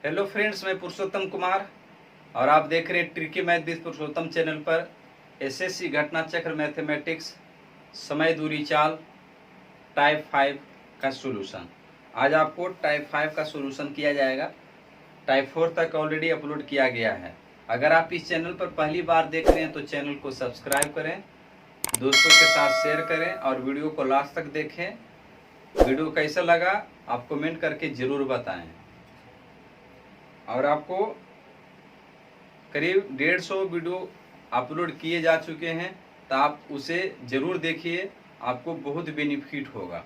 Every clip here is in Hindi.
हेलो फ्रेंड्स, मैं पुरुषोत्तम कुमार और आप देख रहे हैं tricky math with Purushottam channel पर एसएससी घटना चक्र मैथमेटिक्स समय दूरी चाल टाइप 5 का सॉल्यूशन। आज आपको टाइप 5 का सॉल्यूशन किया जाएगा। टाइप 4 तक ऑलरेडी अपलोड किया गया है। अगर आप इस चैनल पर पहली बार देख रहे हैं तो चैनल को सब्सक्राइब करें, दोस्तों के साथ शेयर करें और वीडियो को लास्ट तक देखें। वीडियो कैसा लगा आप कमेंट करके ज़रूर बताएं। और आपको करीब 150 वीडियो अपलोड किए जा चुके हैं, तो आप उसे ज़रूर देखिए, आपको बहुत बेनिफिट होगा।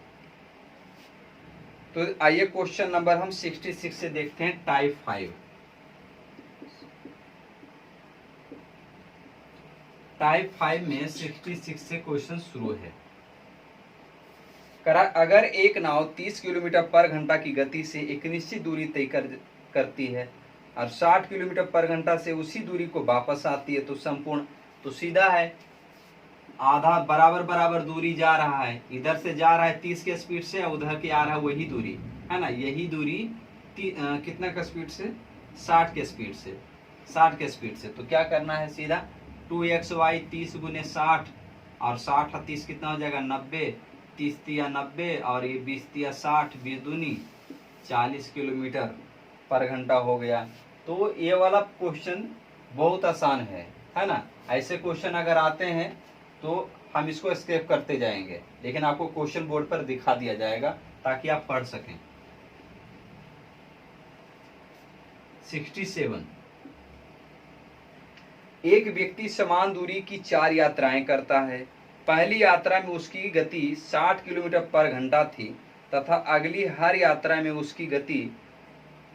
तो आइए क्वेश्चन नंबर हम 66 से देखते हैं। टाइप 5 में 66 से क्वेश्चन शुरू है। अगर एक नाव 30 किलोमीटर पर घंटा की गति से एक निश्चित दूरी तय करती है और 60 किलोमीटर पर घंटा से उसी दूरी को वापस आती है तो संपूर्ण, तो सीधा है, आधा बराबर बराबर दूरी जा रहा है। इधर से जा रहा है 30 के स्पीड से और उधर के आ रहा है वही दूरी, है ना। यही दूरी कितना का स्पीड से, 60 के स्पीड से, 60 के स्पीड से। तो क्या करना है, सीधा 2xy 30 गुने 60 और 60 और 30 कितना हो जाएगा 90, 30 तिया 90 और ये 20 तिया 60, 20 दूनी 40 किलोमीटर पर घंटा हो गया। तो ये वाला क्वेश्चन बहुत आसान है ना। ऐसे क्वेश्चन अगर आते हैं तो हम इसको स्किप करते जाएंगे, लेकिन आपको क्वेश्चन बोर्ड पर दिखा दिया जाएगा ताकि आप पढ़ सकें। 67, एक व्यक्ति समान दूरी की 4 यात्राएं करता है। पहली यात्रा में उसकी गति 60 किलोमीटर पर घंटा थी तथा अगली हर यात्रा में उसकी गति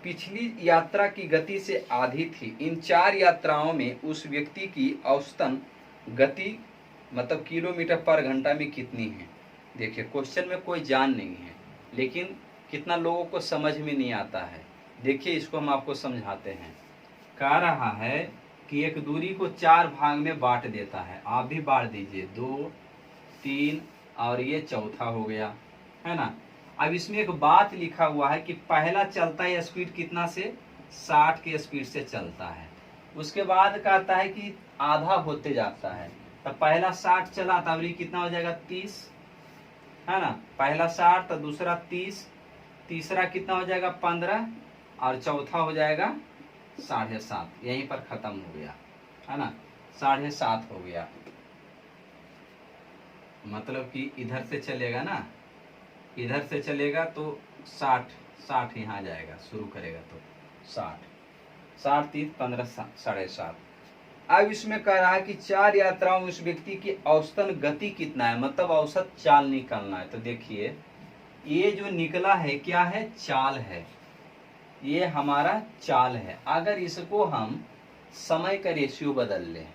पिछली यात्रा की गति से आधी थी। इन 4 यात्राओं में उस व्यक्ति की औसतन गति मतलब किलोमीटर पर घंटा में कितनी है। देखिए क्वेश्चन में कोई जान नहीं है, लेकिन कितना लोगों को समझ में नहीं आता है। देखिए इसको हम आपको समझाते हैं। कह रहा है कि एक दूरी को 4 भाग में बांट देता है। आप भी बांट दीजिए, 2, 3 और ये चौथा हो गया, है ना। अब इसमें एक बात लिखा हुआ है कि पहला चलता है स्पीड कितना से, 60 के स्पीड से चलता है। उसके बाद कहता है कि आधा होते जाता है। तो पहला 60 चला तब ये कितना हो जाएगा 30, है ना। पहला 60 तो दूसरा 30, तीसरा कितना हो जाएगा 15 और चौथा हो जाएगा 7.5। यहीं पर खत्म हो गया, है ना। 7.5 हो गया, मतलब कि इधर से चलेगा ना, इधर से चलेगा तो 60 यहाँ जाएगा, शुरू करेगा तो 60, 30, 15, 7.5। अब इसमें कह रहा है कि 4 यात्राओं में उस व्यक्ति की औसतन गति कितना है, मतलब औसत चाल निकालना है। तो देखिए ये जो निकला है क्या है, चाल है। ये हमारा चाल है। अगर इसको हम समय का रेशियो बदल लें,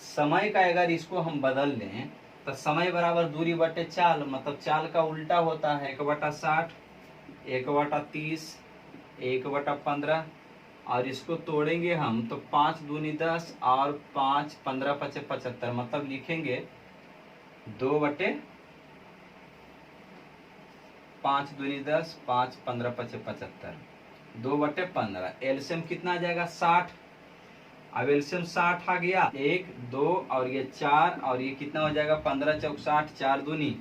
समय का अगर इसको हम बदल लें तो समय बराबर दूरी बटे चाल, मतलब चाल का उल्टा होता है 1/60, 1/30, 1/15 और इसको तोड़ेंगे हम तो 5 दूनी 10 और 5 15 5 75, मतलब लिखेंगे 5 दूनी 10, 5 15 5 75, 2/15। एलसीएम कितना आ जाएगा 60। अब एलसीएम 60 आ गया, 1 2 और ये 4 और ये कितना हो जाएगा 15 चौक 60, 4 दूनी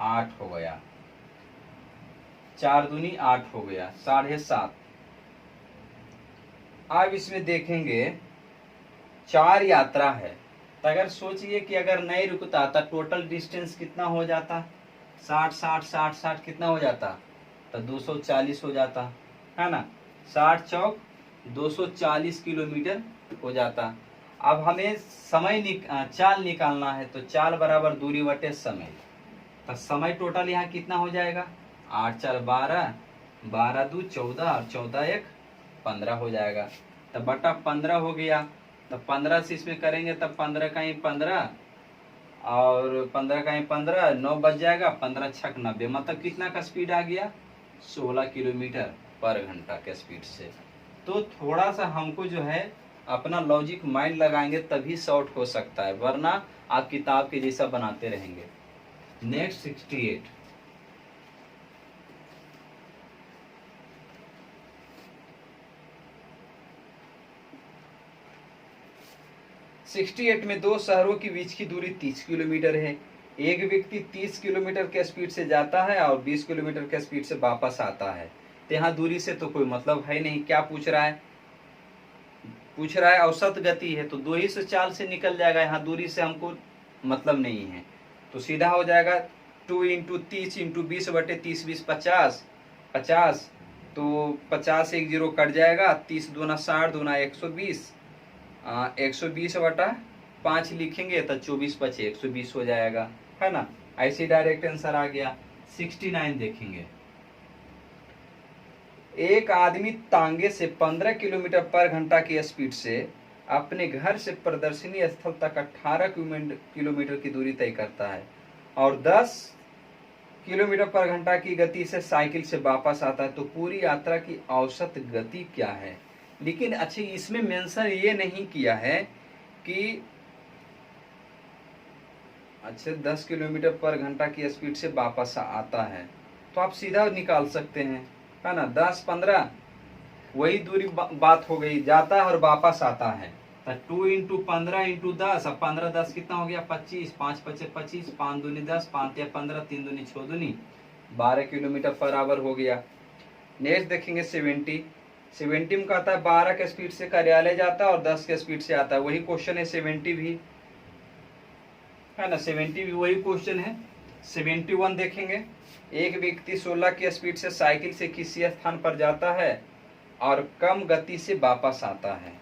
8 हो गया, 4 दूनी 8 हो गया, 7.5। अब इसमें देखेंगे 4 यात्रा है, तो अगर सोचिए कि अगर नहीं रुकता तो टोटल डिस्टेंस कितना हो जाता, 60 60 60 60 कितना हो जाता, तो 240 हो जाता, है ना। 60 चौक 240 किलोमीटर हो जाता। अब हमें चाल निकालना है, तो चाल बराबर दूरी बटे समय। तो समय टोटल यहाँ कितना हो जाएगा, 8 4 12, 12 2 14 और 14 1 15 हो जाएगा। तो बटा 15 हो गया। तो 15 से इसमें करेंगे तब 15 का ही 15 और 15 का ही 15, 9 बच जाएगा, 15 छक 90, मतलब कितना का स्पीड आ गया 16 किलोमीटर पर घंटा के स्पीड से। तो थोड़ा सा हमको जो है अपना लॉजिक माइंड लगाएंगे तभी शॉर्ट हो सकता है, वरना आप किताब के जैसा बनाते रहेंगे। नेक्स्ट 68, 68 में दो शहरों के बीच की दूरी 30 किलोमीटर है। एक व्यक्ति 30 किलोमीटर के स्पीड से जाता है और 20 किलोमीटर के स्पीड से वापस आता है। तो यहाँ दूरी से तो कोई मतलब है नहीं। क्या पूछ रहा है? पूछ रहा है औसत गति है, तो दो ही से चाल से निकल जाएगा। यहाँ दूरी से हमको मतलब नहीं है, तो सीधा हो जाएगा 2 इंटू 30 इंटू 20 बटे 30 20 50 50, तो 50 एक जीरो कट जाएगा। 30 दूना 60 दूना 120, 120 बटा 5 लिखेंगे तो 24 बचे 120 हो जाएगा, है ना। ऐसे डायरेक्ट आंसर आ गया। 69 देखेंगे। एक आदमी तांगे से 15 किलोमीटर पर घंटा की स्पीड से अपने घर से प्रदर्शनी स्थल तक 18 किलोमीटर की दूरी तय करता है और 10 किलोमीटर पर घंटा की गति से साइकिल से वापस आता है, तो पूरी यात्रा की औसत गति क्या है? लेकिन अच्छी इसमें मेंशन ये नहीं किया है कि अच्छा 10 किलोमीटर पर घंटा की स्पीड से वापस आता है, तो आप सीधा निकाल सकते हैं, है ना। 10 15 वही दूरी बात हो गई, जाता है और वापस आता है। तो 2 इंटू 15 इंटू 10, अब 15 10 कितना हो गया 25, 5 5 25, 5 दूनी 10, 5 या 15, 3 दूनी 6 दूनी 12 किलोमीटर पर आवर हो गया। नेक्स्ट देखेंगे 70 में कहता है 12 के स्पीड से कार्यालय जाता है और 10 के स्पीड से आता है। वही क्वेश्चन है 70 भी, है ना। 70 भी वही क्वेश्चन है। 71 देखेंगे। एक व्यक्ति 16 की स्पीड से साइकिल से किसी स्थान पर जाता है और कम गति से वापस आता है,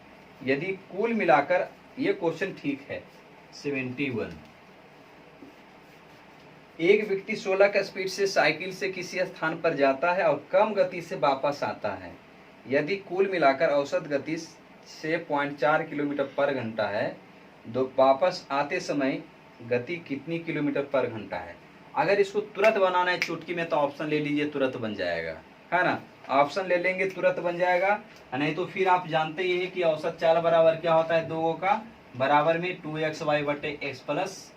यदि कुल मिलाकर, ये क्वेश्चन ठीक है। 71, एक व्यक्ति 16 की स्पीड से साइकिल से किसी स्थान पर जाता है और कम गति से वापस आता है, यदि कुल मिलाकर औसत गति 6.4 किलोमीटर पर घंटा है, दो वापस आते समय गति कितनी किलोमीटर पर घंटा है। अगर इसको तुरंत बनाना है चुटकी में तो ऑप्शन ले लीजिए, तुरंत बन जाएगा, है ना। ऑप्शन ले लेंगे तुरंत बन जाएगा, नहीं तो फिर आप जानते ही है कि औसत चाल बराबर क्या होता है, दो का बराबर में 2xy बटे x प्लस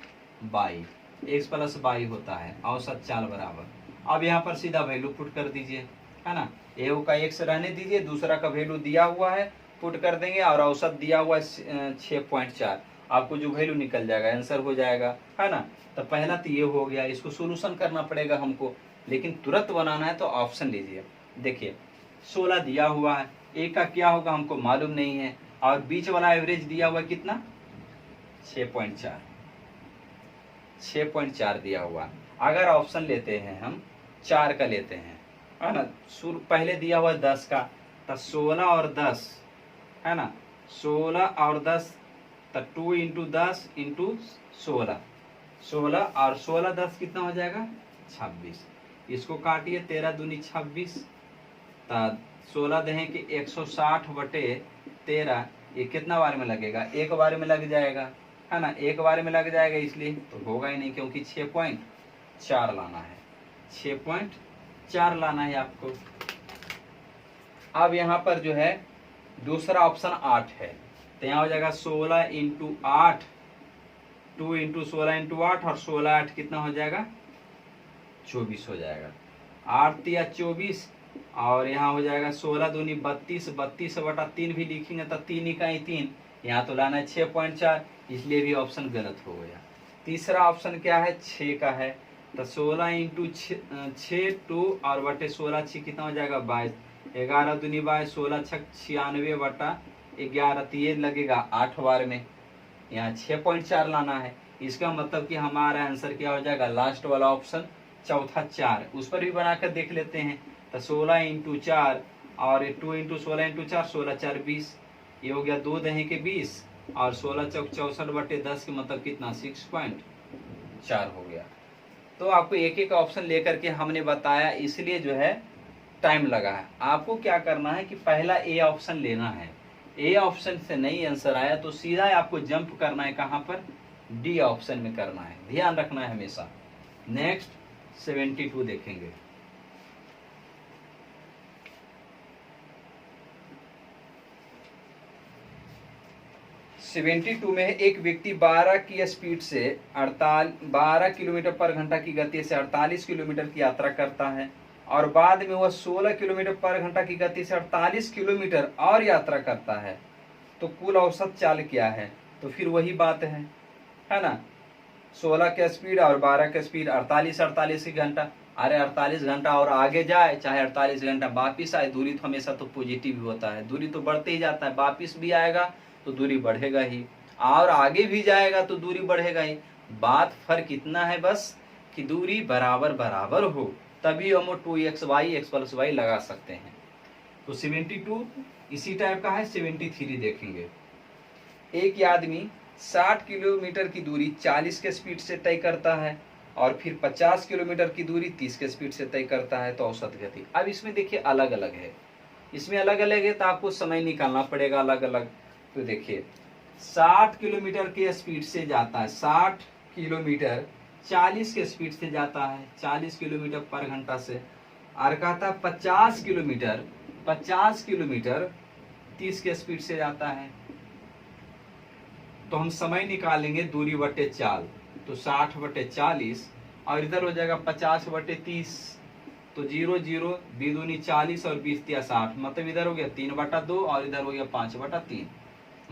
वाई होता है औसत चाल बराबर। अब यहाँ पर सीधा वैल्यू पुट कर दीजिए, है ना। ए का x रहने दीजिए, दूसरा का वैल्यू दिया हुआ है पुट कर देंगे और औसत दिया हुआ है 6.4, आपको जो वैल्यू निकल जाएगा आंसर हो जाएगा, है ना। तो पहला तो ये हो गया। इसको सोल्यूशन करना पड़ेगा हमको, लेकिन तुरंत बनाना है तो ऑप्शन लीजिए। देखिए 16 दिया हुआ है, ए का क्या होगा हमको मालूम नहीं है, और बीच वाला एवरेज दिया हुआ कितना 6.4 दिया हुआ। अगर ऑप्शन लेते हैं हम 4 का लेते हैं, है ना। पहले दिया हुआ 10 का, तो 16 और 10, है ना। 16 और 10 तो 2 इंटू 10 इंटू 16 और 16 10 कितना हो जाएगा 26। इसको काटिए 13 दूनी 26, 16 दें कि 160 बटे 13, ये कितना बार में लगेगा, एक बार में लग जाएगा, है ना। एक बार में लग जाएगा, इसलिए तो होगा ही नहीं, क्योंकि 6.4 लाना है, 6.4 लाना है आपको। अब यहाँ पर जो है दूसरा ऑप्शन 8 है, तो यहाँ हो जाएगा 16 इंटू 8, 2 इंटू 16 इंटू 8, और 16 8 कितना हो जाएगा 24 हो जाएगा। 8 या 24, और यहाँ हो जाएगा 16 दूनी 32, 32 बटा 3 भी लिखेंगे तो 3 इकाई 3, यहाँ तो लाना है 6.4, इसलिए भी ऑप्शन गलत हो गया। तीसरा ऑप्शन क्या है 6 का है, तो 16 इंटू 6 2 और बटे 16 6 कितना हो जाएगा 22, 11 दूनी 22, 16 6 96 बटा 11, तो ये लगेगा 8 बार में, यहाँ 6.4 लाना है। इसका मतलब कि हमारा आंसर क्या हो जाएगा लास्ट वाला ऑप्शन चौथा 4, उस पर भी बनाकर देख लेते हैं। तो 16 इंटू 4 और 2 इंटू 16 इंटू 4, 16 4 20, ये हो गया 2 दही के 20, और 16 चौक 64 बटे 10 के मतलब कितना 6.4 हो गया। तो आपको एक एक ऑप्शन लेकर के हमने बताया, इसलिए जो है टाइम लगा है। आपको क्या करना है कि पहला ए ऑप्शन लेना है, ए ऑप्शन से नहीं आंसर आया तो सीधा आपको जंप करना है, कहां पर डी ऑप्शन में करना है, ध्यान रखना है हमेशा। नेक्स्ट 72 देखेंगे। टू में एक व्यक्ति 12 की स्पीड से 12 किलोमीटर पर घंटा की गति से 48 किलोमीटर की यात्रा करता है, और बाद में वह 16 किलोमीटर पर घंटा की गति से 48 किलोमीटर और यात्रा करता है, तो कुल औसत चाल क्या है। तो फिर वही बात है ना। 16 का स्पीड और 12 का स्पीड 48 घंटा। अरे 48 घंटा और आगे जाए चाहे 48 घंटा वापिस आए, दूरी तो हमेशा तो पॉजिटिव ही होता है, दूरी तो बढ़ते ही जाता है, वापिस भी आएगा तो दूरी बढ़ेगा ही, और आगे भी जाएगा तो दूरी बढ़ेगा ही। बात फर्क इतना है बस कि दूरी बराबर बराबर हो, तभी हम 2xy x+y लगा सकते हैं। तो 72 इसी टाइप का है। 73 देखेंगे। एक आदमी 60 किलोमीटर की दूरी 40 के स्पीड से तय करता है और फिर 50 किलोमीटर की दूरी 30 के स्पीड से तय करता है, तो औसत गति। अब इसमें देखिए अलग अलग है, इसमें अलग अलग है तो आपको समय निकालना पड़ेगा अलग अलग। तो देखिए 60 किलोमीटर के स्पीड से जाता है, 60 किलोमीटर 40 के स्पीड से जाता है, 40 किलोमीटर पर घंटा से। और कहता 50 किलोमीटर 30 के स्पीड से जाता है। तो हम समय निकालेंगे दूरी बटे चाल, तो 60 बटे 40 और इधर हो जाएगा 50 बटे 30, तो 0 0 2 40 और 20 तिया 60, मतलब इधर हो गया 3/2 और इधर हो गया 5/3।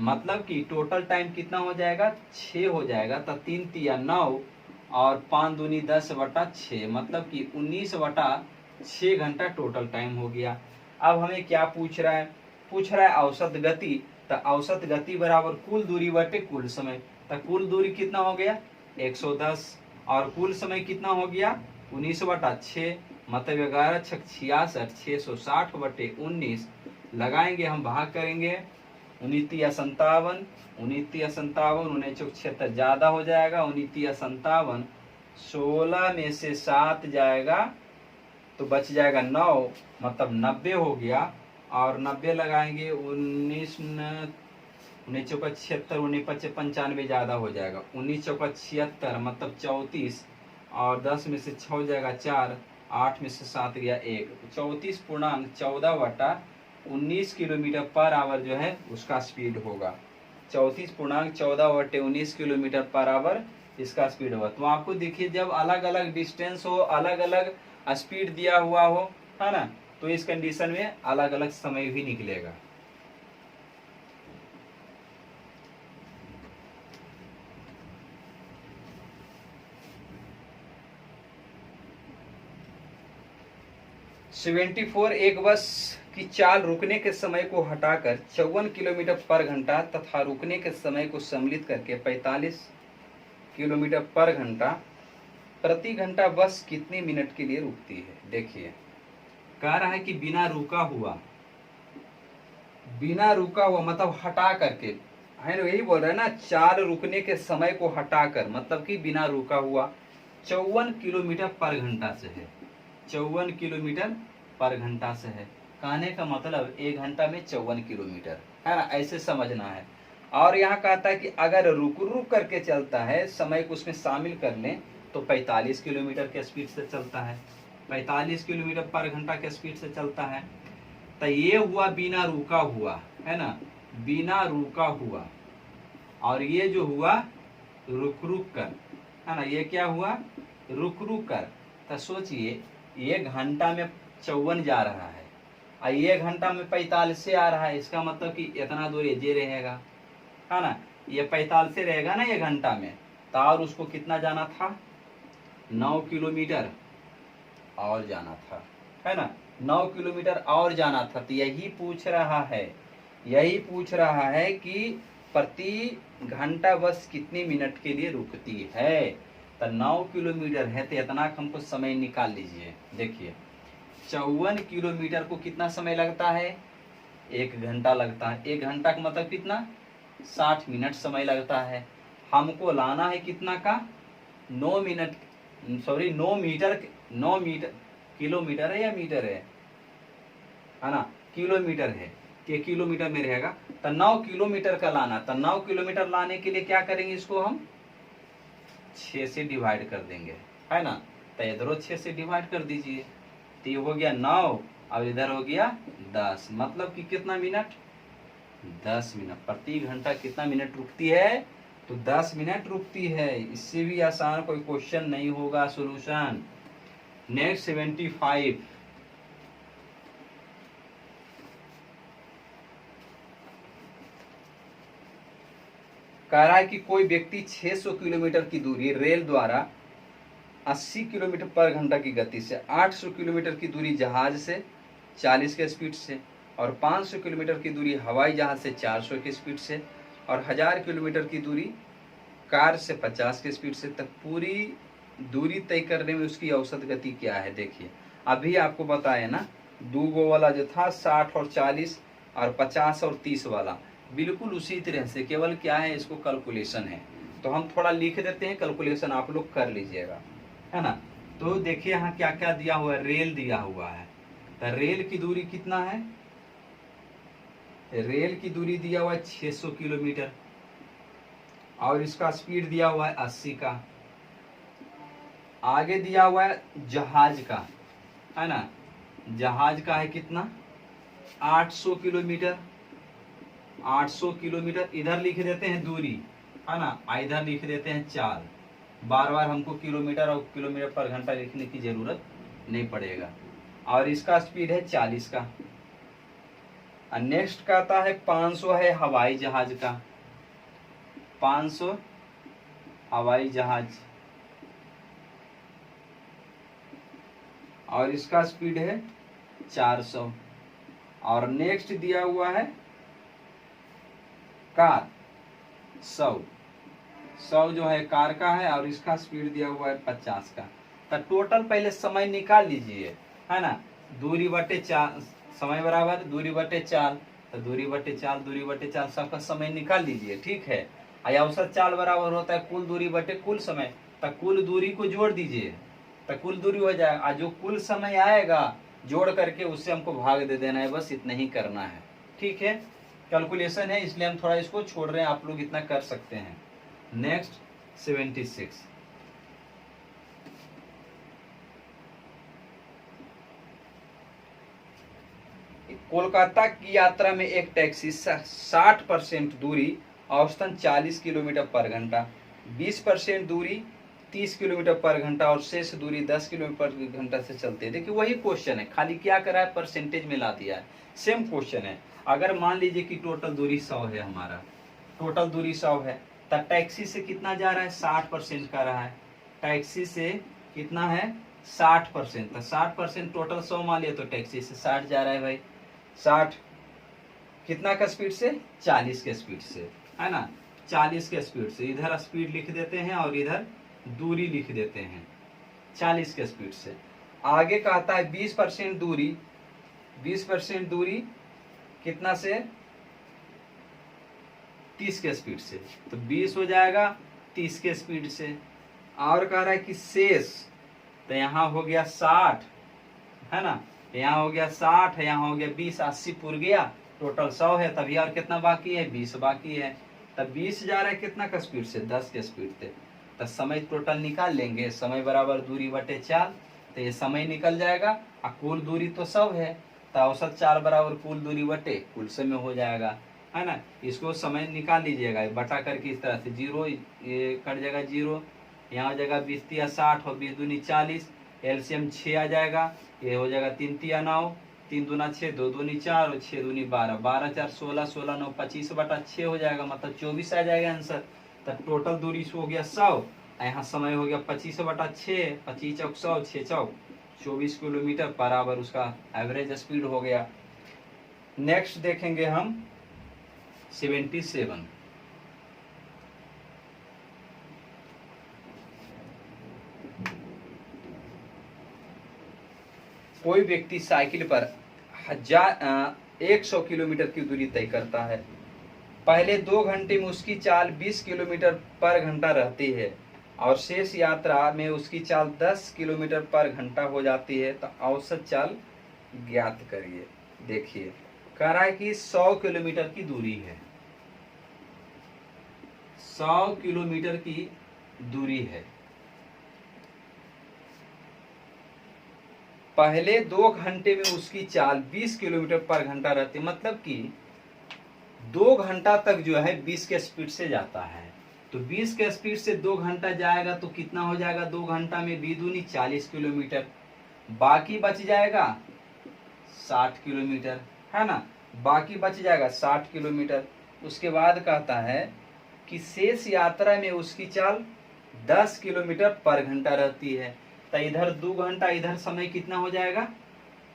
मतलब कि टोटल टाइम कितना हो जाएगा 6 हो जाएगा, तो 3 तिया 9 और 5 दूनी 10/6, मतलब कि 19/6 घंटा टोटल टाइम हो गया। अब हमें क्या पूछ रहा है, पूछ रहा है औसत गति। तो औसत गति बराबर कुल दूरी बटे कुल समय। तो कुल दूरी कितना हो गया 110 और कुल समय कितना हो गया 19/6, मतलब 11 छक 66, 660 बटे 19 लगाएंगे हम, भाग करेंगे 19 57, 19 57, 19 76 ज्यादा हो जाएगा, 19 57, 16 में से 7 जाएगा तो बच जाएगा 9, मतलब 90 हो गया। और 90 लगाएंगे 19 चौका 76, 19 पच्चे 95 ज्यादा हो जाएगा, 19 चौका 76 मतलब 34 और 10 में से 6 हो जाएगा 4, 8 में से 7 गया 1, 34.14/19 किलोमीटर पर आवर जो है उसका स्पीड होगा। 34.14/19 किलोमीटर पर आवर इसका स्पीड होगा। तो आपको देखिए जब अलग अलग डिस्टेंस हो, अलग अलग स्पीड दिया हुआ हो, है ना, तो इस कंडीशन में अलग अलग समय भी निकलेगा। सेवेंटी फोर एक बस की चाल रुकने के समय को हटाकर 54 किलोमीटर पर घंटा तथा रुकने के समय को सम्मिलित करके 45 किलोमीटर पर घंटा प्रति घंटा बस कितने मिनट के लिए रुकती है। देखिए कह रहा है कि बिना रुका हुआ मतलब हटा करके, है ना, यही बोल रहा है ना, चाल रुकने के समय को हटाकर मतलब कि बिना रुका हुआ 54 किलोमीटर पर घंटा से है, 54 किलोमीटर पर घंटा से है। कहने का मतलब 1 घंटा में 54 किलोमीटर, है ना, ऐसे समझना है। और यहाँ कहता है कि अगर रुक रुक करके चलता है, समय को उसमें शामिल कर लें तो 45 किलोमीटर के स्पीड से चलता है, 45 किलोमीटर पर घंटा के स्पीड से चलता है। तो ये हुआ बिना रुका हुआ, है ना, बिना रुका हुआ। और ये जो हुआ रुक रुक कर, है ना, ये क्या हुआ रुक रुक कर। तो सोचिए 1 घंटा में 54 जा रहा है और 1 घंटा में 45 से आ रहा है, इसका मतलब कि इतना दूर ये रहेगा, है ना, ये 45 से रहेगा ना 1 घंटा में, तो और उसको कितना जाना था 9 किलोमीटर और जाना था, है ना, 9 किलोमीटर और जाना था। तो यही पूछ रहा है कि प्रति घंटा बस कितने मिनट के लिए रुकती है। तो 9 किलोमीटर है तो इतना हमको समय निकाल लीजिए। देखिए 54 किलोमीटर को कितना समय लगता है 1 घंटा लगता है, 1 घंटा का मतलब कितना 60 मिनट समय लगता है। हमको लाना है कितना का 9 मीटर, किलोमीटर है या मीटर है ना, किलोमीटर है कि किलोमीटर में रहेगा। तो 9 किलोमीटर का लाना, तो 9 किलोमीटर लाने के लिए क्या करेंगे, इसको हम 6 से डिवाइड कर देंगे, है ना। तो इधर 6 से डिवाइड कर दीजिए, तो ये हो गया 9 और इधर हो गया 10, मतलब कि कितना मिनट 10 मिनट। प्रति घंटा कितना मिनट रुकती है तो 10 मिनट रुकती है। इससे भी आसान कोई क्वेश्चन नहीं होगा सॉल्यूशन। नेक्स्ट 75, कह रहा है कि कोई व्यक्ति 600 किलोमीटर की दूरी रेल द्वारा 80 किलोमीटर पर घंटा की गति से, 800 किलोमीटर की दूरी जहाज से 40 के स्पीड से, और 500 किलोमीटर की दूरी हवाई जहाज से 400 की स्पीड से, और 1000 किलोमीटर की दूरी कार से 50 की स्पीड से, तक पूरी दूरी तय करने में उसकी औसत गति क्या है। देखिए अभी आपको बताया ना, दो गो वाला जो था 60 और 40 और 50 और 30 वाला, बिल्कुल उसी तरह से, केवल क्या है इसको कैलकुलेशन है। तो हम थोड़ा लिख देते हैं, कैलकुलेशन आप लोग कर लीजिएगा, है ना। तो देखिए यहाँ क्या क्या दिया हुआ है, रेल दिया हुआ है, तो रेल की दूरी कितना है, रेल की दूरी दिया हुआ है 600 किलोमीटर, और इसका स्पीड दिया हुआ है 80 का। आगे दिया हुआ है जहाज का, है ना, जहाज का है कितना, 800 किलोमीटर, 800 किलोमीटर। इधर लिख देते हैं दूरी, है ना, इधर लिख देते हैं चाल, बार बार हमको किलोमीटर और किलोमीटर पर घंटा लिखने की जरूरत नहीं पड़ेगा। और इसका स्पीड है 40 का। और नेक्स्ट का आता है 500 है हवाई जहाज का, 500 हवाई जहाज, और इसका स्पीड है 400। और नेक्स्ट दिया हुआ है कार, 100 जो है कार का है, और इसका स्पीड दिया हुआ है 50 का। तो टोटल पहले समय निकाल लीजिए, है ना, दूरी बटे चाल, समय बराबर दूरी बटे चाल, तो दूरी बटे चाल, दूरी बटे चाल, सबका समय निकाल लीजिए, ठीक है। औसत चाल बराबर होता है कुल दूरी बटे कुल समय, तो कुल दूरी को जोड़ दीजिए, तो कुल दूरी हो जाएगा, और जो कुल समय आएगा जोड़ करके उससे हमको भाग दे देना है, बस इतना ही करना है, ठीक है। कैलकुलेशन है इसलिए हम थोड़ा इसको छोड़ रहे हैं, आप लोग इतना कर सकते हैं। नेक्स्ट 76, कोलकाता की यात्रा में एक टैक्सी 60% दूरी औसतन 40 किलोमीटर पर घंटा, 20% दूरी 30 किलोमीटर पर घंटा, और शेष दूरी 10 किलोमीटर पर घंटा से चलते हैं। देखिए वही क्वेश्चन है, खाली क्या करा है, परसेंटेज में ला दिया है, सेम क्वेश्चन है। अगर मान लीजिए कि टोटल दूरी 100 है, हमारा टोटल दूरी 100 है, तब टैक्सी से कितना जा रहा है, 60% का रहा है, टैक्सी से कितना है 60%, तो 60% टोटल 100 मान लिया, तो टैक्सी से 60 जा रहा है भाई, 60 कितना का स्पीड से, 40 के स्पीड से, है ना, 40 के स्पीड से। इधर स्पीड लिख देते हैं और इधर दूरी लिख देते हैं, 40 के स्पीड से। आगे कहता है 20% दूरी, 20% दूरी कितना से, 30 के स्पीड से, तो 20 हो जाएगा 30 के स्पीड से। और कह रहा है कि शेष, तो यहाँ हो गया 60, है ना, यहाँ हो गया 60 है, यहाँ हो गया 20, 80 पूर गया, टोटल 100 है, तभी और कितना बाकी है, 20 बाकी है। तब 20 जा रहा है कितना का स्पीड से, 10 के स्पीड से। तो समय टोटल निकाल लेंगे, समय बराबर दूरी बटे चाल, तो ये समय निकल जाएगा, और कुल दूरी तो 100 है, तो औसत चाल बराबर कुल दूरी बटे कुल समय हो जाएगा, है ना। इसको समय निकाल लीजिएगा, बटा करके इस तरह से, जीरो ये कट जाएगा, जीरो यहाँ हो जाएगा 20 तिया 60 और 20 दूनी 40, एलसीएम 6 आ जाएगा, ये हो जाएगा 3 तिया 9, 3 दूना 6, 2 दूनी 4 और 6 दूनी 12, 12 4 16, 16 9 25 बटा 6 हो जाएगा, मतलब 24 आ जाएगा आंसर। तब टोटल दूरी हो गया 100, यहाँ समय हो गया 25 बटा 6, 25 चौक 100, 6 चौक 24 किलोमीटर बराबर उसका एवरेज स्पीड हो गया। नेक्स्ट देखेंगे हम 77, कोई व्यक्ति साइकिल पर 100 किलोमीटर की दूरी तय करता है। पहले 2 घंटे में उसकी चाल 20 किलोमीटर पर घंटा रहती है, और शेष यात्रा में उसकी चाल 10 किलोमीटर पर घंटा हो जाती है, तो औसत चाल ज्ञात करिए। देखिए कह रहा है कि 100 किलोमीटर की दूरी है, 100 किलोमीटर की दूरी है, पहले 2 घंटे में उसकी चाल 20 किलोमीटर पर घंटा रहती है, मतलब कि 2 घंटा तक जो है 20 के स्पीड से जाता है। तो 20 के स्पीड से 2 घंटा जाएगा तो कितना हो जाएगा, 2 घंटा में 2 दूनी 40 किलोमीटर, बाकी बच जाएगा 60 किलोमीटर, है ना, बाकी बच जाएगा 60 किलोमीटर। उसके बाद कहता है कि शेष यात्रा में उसकी चाल 10 किलोमीटर पर घंटा रहती है। तो इधर 2 घंटा, इधर समय कितना हो जाएगा,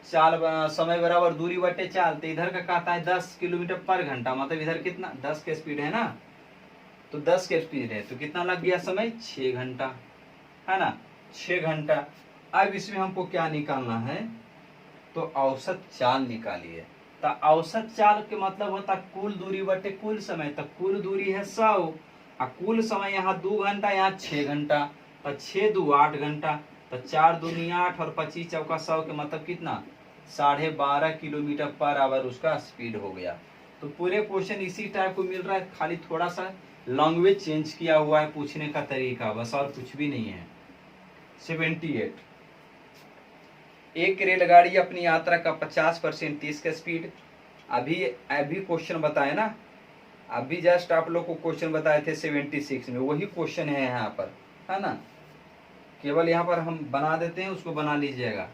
चाल समय बराबर दूरी बटे चाल। तो इधर का कहता है 10 किलोमीटर पर घंटा, मतलब इधर कितना 10 के स्पीड है ना, तो 10 के स्पीड है, तो कितना लग गया समय, 6 घंटा, है ना, 6 घंटा। अब इसमें हमको क्या निकालना है, तो औसत चाल निकालिए। तो औसत चाल के मतलब होता कुल दूरी बटे कुल समय। तो कुल दूरी है 100 और कुल समय यहाँ 2 घंटा, यहाँ 6 घंटा, तो 6 2 8 घंटा, तो 4 दूनी 8 और 25 चौका 100 के मतलब कितना, 12.5 किलोमीटर पर आवर उसका स्पीड हो गया। तो पूरे क्वेश्चन इसी टाइप को मिल रहा है, खाली थोड़ा सा लैंग्वेज चेंज किया हुआ है पूछने का तरीका, बस और कुछ भी नहीं है। 78, एक रेलगाड़ी अपनी यात्रा का 50% 30 का स्पीड, अभी क्वेश्चन बताए ना, अभी जस्ट आप लोग को क्वेश्चन बताए थे 76 में, वही क्वेश्चन है यहाँ पर, है ना, केवल यहाँ पर हम बना देते हैं, उसको बना लीजिएगा।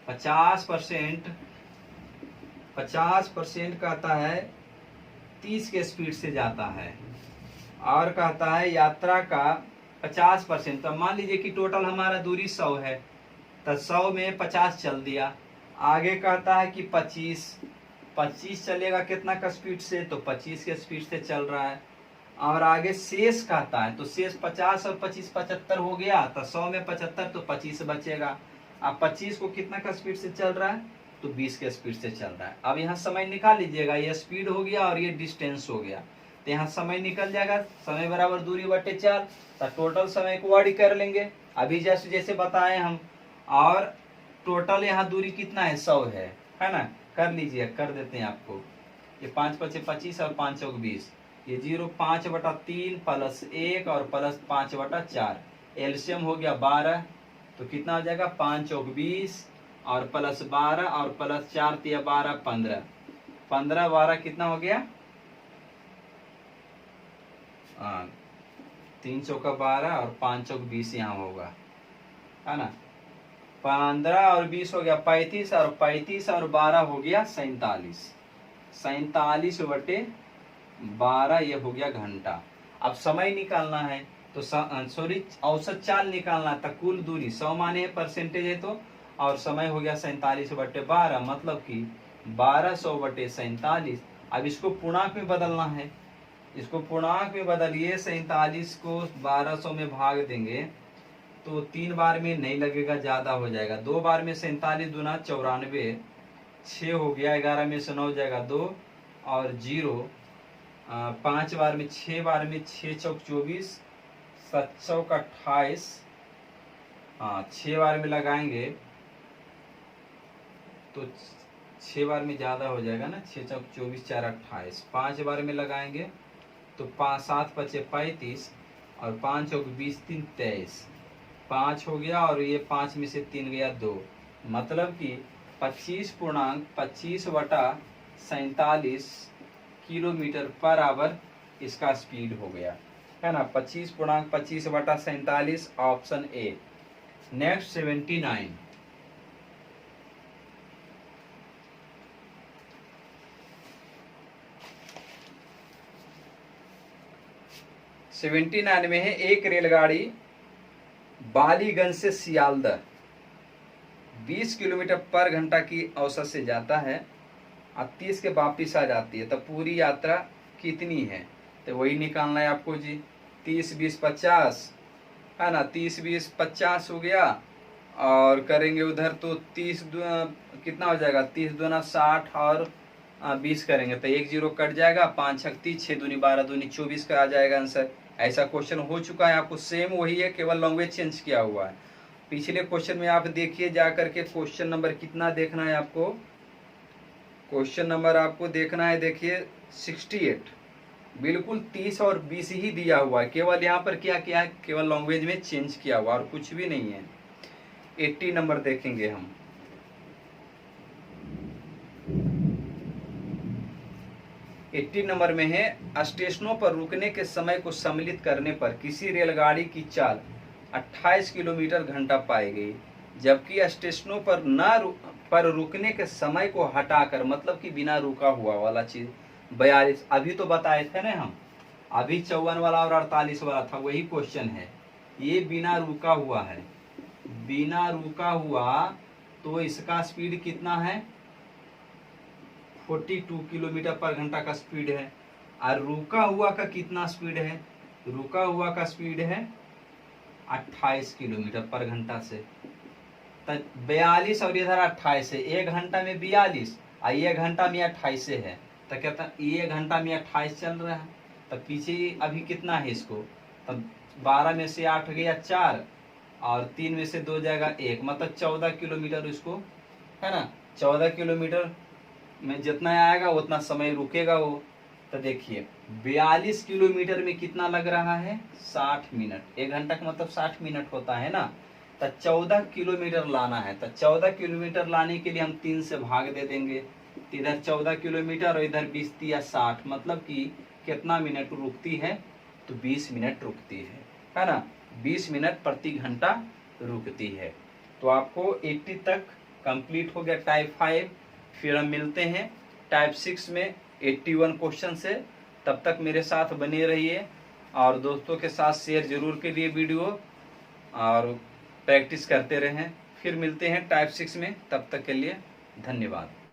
50% कहता है 30 के स्पीड से जाता है, और कहता है यात्रा का 50%, तो मान लीजिए कि टोटल हमारा दूरी 100 है, तो 100 में 50 चल दिया। आगे कहता है कि 25 चलेगा कितना का स्पीड से, तो 25 के स्पीड से चल रहा है। और आगे शेष कहता है, तो शेष 50 और 25 75 हो गया, तो 100 में 75 तो 25 बचेगा। अब 25 को कितना का स्पीड से चल रहा है, तो 20 के स्पीड से चल रहा है। अब यहाँ समय निकाल लीजिएगा, ये स्पीड हो गया और ये डिस्टेंस हो गया, तो यहाँ समय निकल जाएगा, समय बराबर दूरी बटे चाल, तो टोटल समय को ऐड कर लेंगे अभी जैसे बताए हम। और टोटल यहाँ दूरी कितना है, 100 है ना, कर लीजिए, कर देते हैं आपको। ये 5 5 25 और 5 चौक 20, ये 0 5/3 प्लस 1 और प्लस 5/4, एलसीएम हो गया 12, तो कितना हो जाएगा 5 चौक 20 और प्लस 12 और प्लस 4 तिया 12 15, 15 12 कितना हो गया, 3 चौका 12 और 5 चौक 20 यहाँ होगा, है ना, 15 और 20 हो गया 35 और 35 और 12 हो गया 47, 47/12 ये हो गया घंटा। अब समय निकालना है, तो सॉरी औसत चाल निकालना था, कुल दूरी 100 माने है परसेंटेज है, तो और समय हो गया 47/12, मतलब कि 1200/47। अब इसको पूर्णांक में बदलना है, इसको पूर्णांक में बदलिए, 47 को 1200 में भाग देंगे तो 3 बार में नहीं लगेगा, ज्यादा हो जाएगा, 2 बार में 47 दूना 94, 6 हो गया, 11 में से 9 जाएगा 2 और 0, 5 बार में 6 बार में 6 चौक 24, 7 चौक 28, 6 बार में लगाएंगे तो 6 बार में ज्यादा हो जाएगा ना, 6 चौक 24 4 28, 5 बार में लगाएंगे तो 5 7 5 35 और 5 चौक 20 3 23, 5 हो गया और ये 5 में से 3 गया 2, मतलब कि 25.25/47 किलोमीटर पर आवर इसका स्पीड हो गया, है ना, 25.25/47, ऑप्शन ए। नेक्स्ट 79, में है, एक रेलगाड़ी बालीगंज से सियालदह 20 किलोमीटर पर घंटा की औसत से जाता है और 30 के वापिस आ जाती है, तो पूरी यात्रा कितनी है, तो वही निकालना है आपको जी। 30 20 50, है ना, 30 20 50 हो गया, और करेंगे उधर तो 30 कितना हो जाएगा, 30 दूना 60 और 20 करेंगे तो 1 0 कट जाएगा, 5 6 30, 6 दूनी 12 दूनी 24 का आ जाएगा आंसर। ऐसा क्वेश्चन हो चुका है आपको, सेम वही है, केवल लैंग्वेज चेंज किया हुआ है। पिछले क्वेश्चन में आप देखिए जा करके, क्वेश्चन नंबर कितना देखना है आपको, क्वेश्चन नंबर आपको देखना है, देखिए 68, बिल्कुल 30 और 20 ही दिया हुआ है, केवल यहाँ पर क्या किया है, केवल लैंग्वेज में चेंज किया हुआ और कुछ भी नहीं है। 80 नंबर देखेंगे हम। 80 नंबर में है, स्टेशनों पर रुकने के समय को सम्मिलित करने पर किसी रेलगाड़ी की चाल 28 किलोमीटर घंटा पाई गई, जबकि स्टेशनों पर रुकने के समय को हटाकर, मतलब कि बिना रुका हुआ वाला चीज 42, अभी तो बताए थे ना हम, अभी 54 वाला और 48 वाला था, वही क्वेश्चन है। ये बिना रुका हुआ है, बिना रुका हुआ, तो इसका स्पीड कितना है, 42 किलोमीटर पर घंटा का स्पीड है। और रुका हुआ का कितना स्पीड है, रुका हुआ का स्पीड है 28 किलोमीटर पर घंटा से। 42 और इधर 28 है, 1 घंटा में 42 और 1 घंटा में 28 से है, तो कहता है 1 घंटा में 28 चल रहा है। तब पीछे अभी कितना है इसको, तब 12 में से 8 गया 4 और 3 में से 2 जाएगा 1, मतलब 14 किलोमीटर इसको, है ना। 14 किलोमीटर में जितना आएगा उतना समय रुकेगा वो। तो देखिए 42 किलोमीटर में कितना लग रहा है, 60 मिनट। 1 घंटा का मतलब 60 मिनट होता है ना। तो 14 किलोमीटर लाना है, तो 14 किलोमीटर लाने के लिए हम 3 से भाग दे देंगे। इधर 14 किलोमीटर और इधर 20 या 60, मतलब कि कितना मिनट रुकती है, तो 20 मिनट रुकती है ना। 20 मिनट प्रति घंटा रुकती है। तो आपको 80 तक कंप्लीट हो गया टाइप 5। फिर हम मिलते हैं टाइप 6 में 81 क्वेश्चन से। तब तक मेरे साथ बने रहिए और दोस्तों के साथ शेयर जरूर करिए वीडियो, और प्रैक्टिस करते रहें। फिर मिलते हैं टाइप 6 में, तब तक के लिए धन्यवाद।